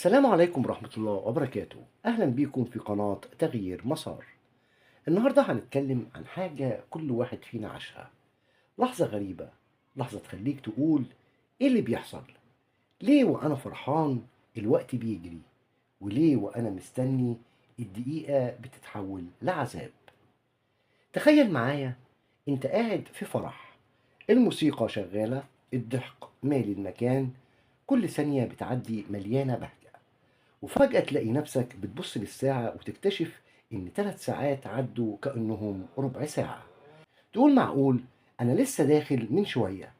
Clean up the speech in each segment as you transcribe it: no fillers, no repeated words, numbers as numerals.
السلام عليكم ورحمة الله وبركاته. أهلا بيكم في قناة تغيير مسار. النهاردة هنتكلم عن حاجة كل واحد فينا عاشها، لحظة غريبة، لحظة تخليك تقول إيه اللي بيحصل؟ ليه وأنا فرحان الوقت بيجري؟ وليه وأنا مستني الدقيقة بتتحول لعذاب؟ تخيل معايا أنت قاعد في فرح، الموسيقى شغالة، الضحك مالي المكان، كل ثانية بتعدي مليانة بهجة، وفجأة تلاقي نفسك بتبص للساعة وتكتشف إن 3 ساعات عدوا كأنهم ربع ساعة. تقول معقول أنا لسه داخل من شوية.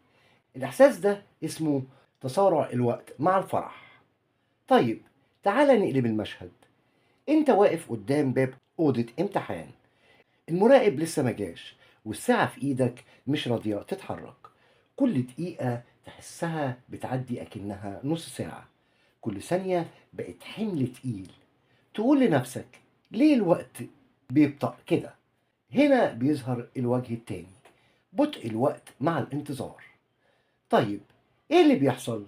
الإحساس ده اسمه تسارع الوقت مع الفرح. طيب تعالى نقلب المشهد. أنت واقف قدام باب أوضة امتحان، المراقب لسه ما جاش، والساعة في إيدك مش راضية تتحرك. كل دقيقة تحسها بتعدي أكنها نص ساعة، كل ثانية بقت حمل تقيل. تقول لنفسك ليه الوقت بيبطأ كده؟ هنا بيظهر الوجه التاني، بطء الوقت مع الانتظار. طيب ايه اللي بيحصل؟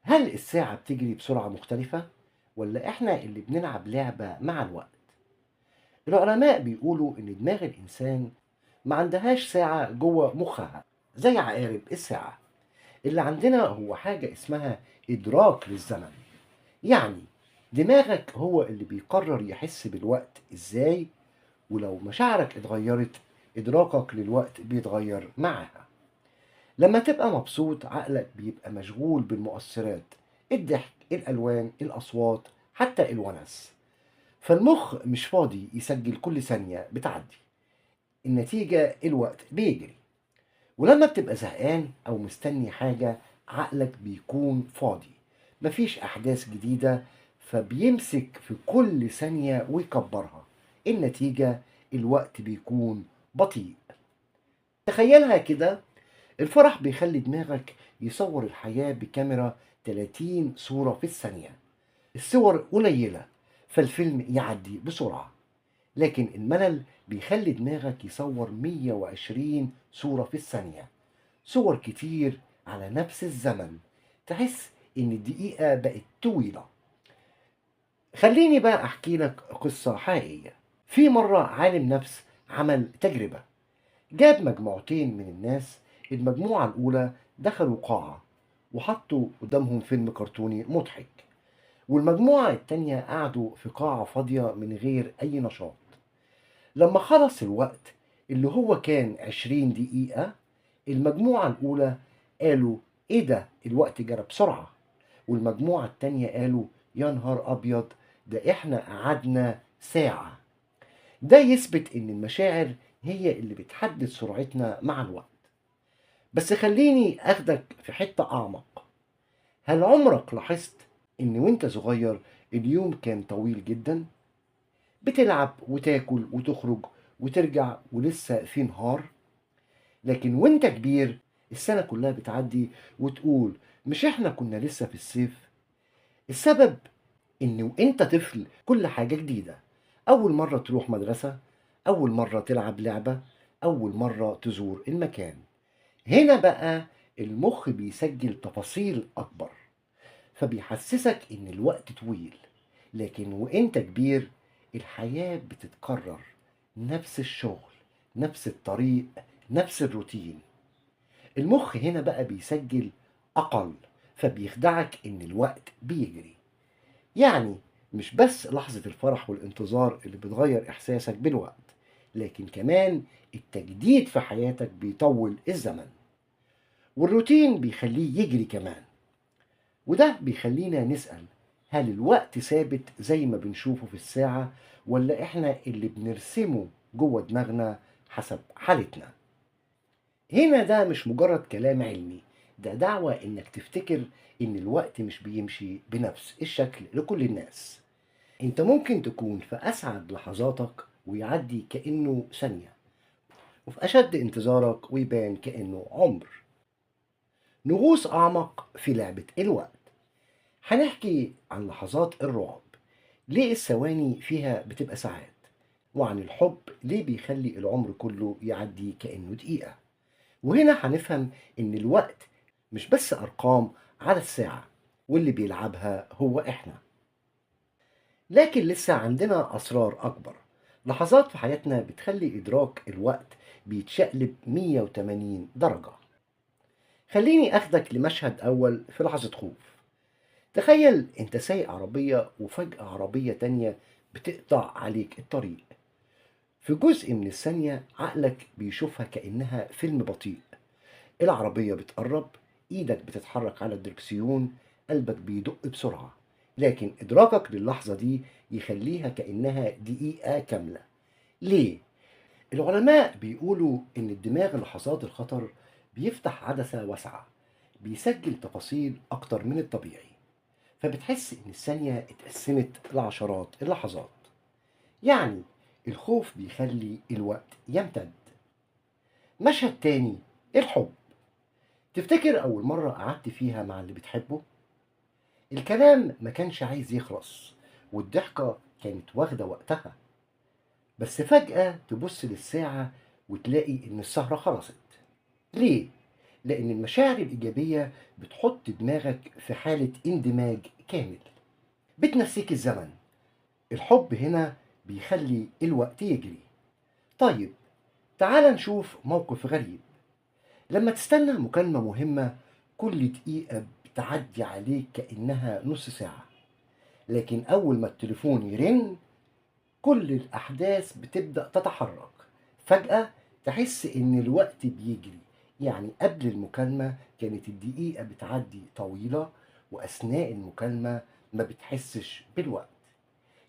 هل الساعة بتجري بسرعة مختلفة؟ ولا احنا اللي بنلعب لعبة مع الوقت؟ العلماء بيقولوا ان دماغ الانسان ما عندهاش ساعة جوه مخها زي عقارب الساعة. اللي عندنا هو حاجة اسمها إدراك للزمن. يعني دماغك هو اللي بيقرر يحس بالوقت ازاي، ولو مشاعرك اتغيرت إدراكك للوقت بيتغير معاها. لما تبقى مبسوط عقلك بيبقى مشغول بالمؤثرات، الضحك، الألوان، الأصوات، حتى الونس. فالمخ مش فاضي يسجل كل ثانية بتعدي. النتيجة الوقت بيجري. ولما بتبقى زهقان أو مستني حاجة عقلك بيكون فاضي، مفيش أحداث جديدة، فبيمسك في كل ثانية ويكبرها. النتيجة الوقت بيكون بطيء. تخيلها كده، الفرح بيخلي دماغك يصور الحياة بكاميرا 30 صورة في الثانية. الصور قليلة فالفيلم يعدي بسرعة، لكن الملل بيخلي دماغك يصور 120 صورة في الثانية، صور كتير على نفس الزمن. تحس إن الدقيقة بقت طويلة. خليني بقى أحكي لك قصة حقيقية. في مرة عالم نفس عمل تجربة، جاب مجموعتين من الناس. المجموعة الأولى دخلوا قاعة وحطوا قدامهم فيلم كرتوني مضحك، والمجموعة التانية قعدوا في قاعة فاضية من غير أي نشاط. لما خلص الوقت اللي هو كان 20 دقيقة، المجموعة الأولى قالوا إيه ده الوقت جرى بسرعة، والمجموعة التانية قالوا يا نهار أبيض ده إحنا قعدنا ساعة. ده يثبت إن المشاعر هي اللي بتحدد سرعتنا مع الوقت. بس خليني أخدك في حتة أعمق. هل عمرك لاحظت إن وإنت صغير اليوم كان طويل جدا؟ بتلعب وتاكل وتخرج وترجع ولسه في نهار. لكن وإنت كبير السنة كلها بتعدي وتقول مش إحنا كنا لسه في الصيف؟ السبب إن وإنت طفل كل حاجة جديدة. أول مرة تروح مدرسة، أول مرة تلعب لعبة، أول مرة تزور المكان. هنا بقى المخ بيسجل تفاصيل أكبر، فبيحسسك إن الوقت طويل. لكن وإنت كبير الحياة بتتكرر، نفس الشغل، نفس الطريق، نفس الروتين. المخ هنا بقى بيسجل أقل، فبيخدعك إن الوقت بيجري. يعني مش بس لحظة الفرح والانتظار اللي بتغير إحساسك بالوقت، لكن كمان التجديد في حياتك بيطول الزمن، والروتين بيخليه يجري كمان. وده بيخلينا نسأل، هل الوقت ثابت زي ما بنشوفه في الساعة، ولا إحنا اللي بنرسمه جوه دماغنا حسب حالتنا؟ هنا ده مش مجرد كلام علمي، ده دعوة إنك تفتكر إن الوقت مش بيمشي بنفس الشكل لكل الناس. انت ممكن تكون في اسعد لحظاتك ويعدي كأنه ثانية، وفي اشد انتظارك ويبان كأنه عمر. نغوص اعمق في لعبة الوقت. هنحكي عن لحظات الرعب، ليه الثواني فيها بتبقى ساعات، وعن الحب ليه بيخلي العمر كله يعدي كأنه دقيقة. وهنا هنفهم ان الوقت مش بس ارقام على الساعة، واللي بيلعبها هو احنا. لكن لسه عندنا أسرار أكبر، لحظات في حياتنا بتخلي إدراك الوقت بيتشقلب 180 درجة. خليني أخدك لمشهد أول في لحظة خوف. تخيل أنت سايق عربية وفجأة عربية تانية بتقطع عليك الطريق. في جزء من الثانية عقلك بيشوفها كأنها فيلم بطيء. العربية بتقرب، إيدك بتتحرك على الدركسيون، قلبك بيدق بسرعة. لكن إدراكك للحظة دي يخليها كأنها دقيقة كاملة. ليه؟ العلماء بيقولوا إن الدماغ لحظات الخطر بيفتح عدسة واسعة، بيسجل تفاصيل أكتر من الطبيعي، فبتحس إن الثانية اتقسمت لعشرات اللحظات. يعني الخوف بيخلي الوقت يمتد. مشهد تاني، الحب. تفتكر أول مرة قعدت فيها مع اللي بتحبه؟ الكلام ما كانش عايز يخلص، والضحكة كانت واخدة وقتها، بس فجأة تبص للساعة وتلاقي إن السهرة خلصت. ليه؟ لأن المشاعر الإيجابية بتحط دماغك في حالة اندماج كامل، بتنسيك الزمن. الحب هنا بيخلي الوقت يجري. طيب، تعال نشوف موقف غريب. لما تستنى مكالمة مهمة، كل دقيقة بتعدي عليك كأنها نص ساعة، لكن أول ما التليفون يرن كل الأحداث بتبدأ تتحرك. فجأة تحس إن الوقت بيجري. يعني قبل المكالمة كانت الدقيقة بتعدي طويلة، وأثناء المكالمة ما بتحسش بالوقت.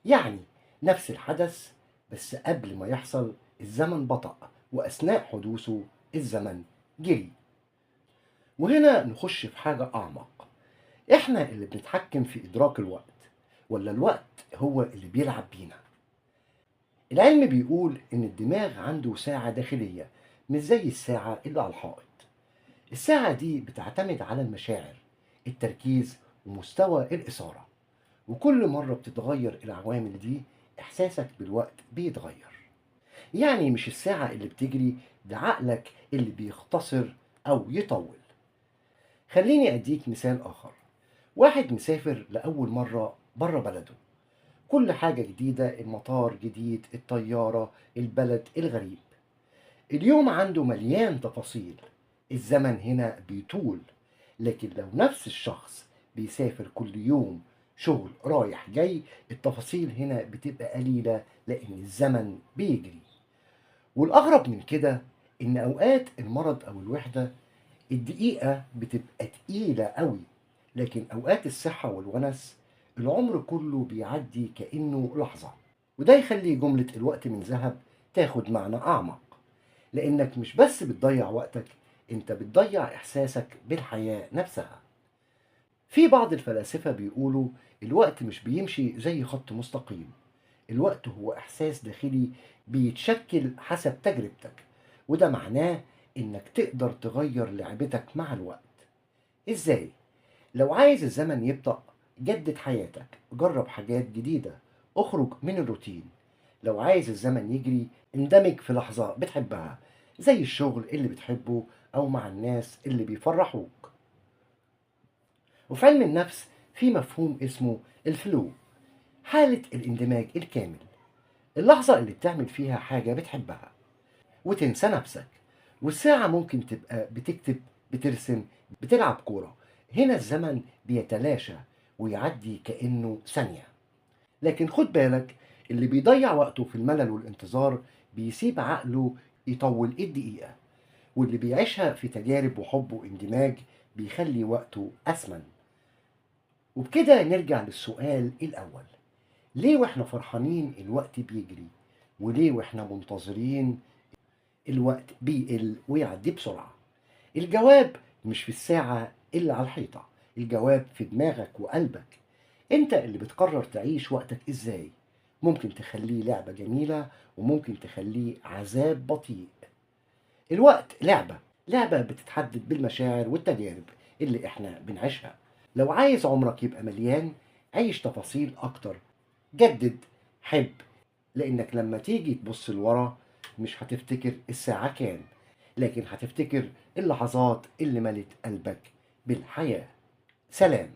يعني نفس الحدث، بس قبل ما يحصل الزمن بطأ، وأثناء حدوثه الزمن جري. وهنا نخش في حاجة أعمق. إحنا اللي بنتحكم في إدراك الوقت، ولا الوقت هو اللي بيلعب بينا؟ العلم بيقول إن الدماغ عنده ساعة داخلية، مش زي الساعة اللي على الحائط. الساعة دي بتعتمد على المشاعر، التركيز، ومستوى الإثارة. وكل مرة بتتغير العوامل دي، إحساسك بالوقت بيتغير. يعني مش الساعة اللي بتجري، ده عقلك اللي بيختصر أو يطول. خليني أديك مثال آخر. واحد مسافر لأول مرة بره بلده، كل حاجة جديدة، المطار جديد، الطيارة، البلد الغريب. اليوم عنده مليان تفاصيل، الزمن هنا بيطول. لكن لو نفس الشخص بيسافر كل يوم شغل رايح جاي، التفاصيل هنا بتبقى قليلة لأن الزمن بيجري. والأغرب من كده إن أوقات المرض أو الوحدة الدقيقة بتبقى تقيلة قوي، لكن أوقات الصحة والونس العمر كله بيعدي كأنه لحظة. وده يخلي جملة الوقت من ذهب تاخد معنى أعمق، لأنك مش بس بتضيع وقتك، أنت بتضيع إحساسك بالحياة نفسها. في بعض الفلاسفة بيقولوا الوقت مش بيمشي زي خط مستقيم. الوقت هو إحساس داخلي بيتشكل حسب تجربتك، وده معناه إنك تقدر تغير لعبتك مع الوقت. إزاي؟ لو عايز الزمن يبطأ، جدد حياتك، جرب حاجات جديدة، اخرج من الروتين. لو عايز الزمن يجري، اندمج في لحظة بتحبها، زي الشغل اللي بتحبه أو مع الناس اللي بيفرحوك. وفي علم النفس في مفهوم اسمه الفلو، حالة الاندماج الكامل. اللحظة اللي بتعمل فيها حاجة بتحبها وتنسى نفسك. والساعة ممكن تبقى بتكتب، بترسم، بتلعب كورة. هنا الزمن بيتلاشى ويعدي كأنه ثانية. لكن خد بالك، اللي بيضيع وقته في الملل والانتظار بيسيب عقله يطول الدقيقة، واللي بيعيشها في تجارب وحب واندماج بيخلي وقته أثمن. وبكده نرجع للسؤال الأول: ليه واحنا فرحانين الوقت بيجري؟ وليه واحنا منتظرين الوقت بيقل ويعدي بسرعة؟ الجواب مش في الساعة اللي على الحيطة، الجواب في دماغك وقلبك. انت اللي بتقرر تعيش وقتك ازاي. ممكن تخليه لعبة جميلة، وممكن تخليه عذاب بطيء. الوقت لعبة بتتحدد بالمشاعر والتجارب اللي احنا بنعيشها. لو عايز عمرك يبقى مليان، عيش تفاصيل اكتر، جدد، حب. لانك لما تيجي تبص لورا مش هتفتكر الساعة كام، لكن هتفتكر اللحظات اللي ملت قلبك بالحياة. سلام.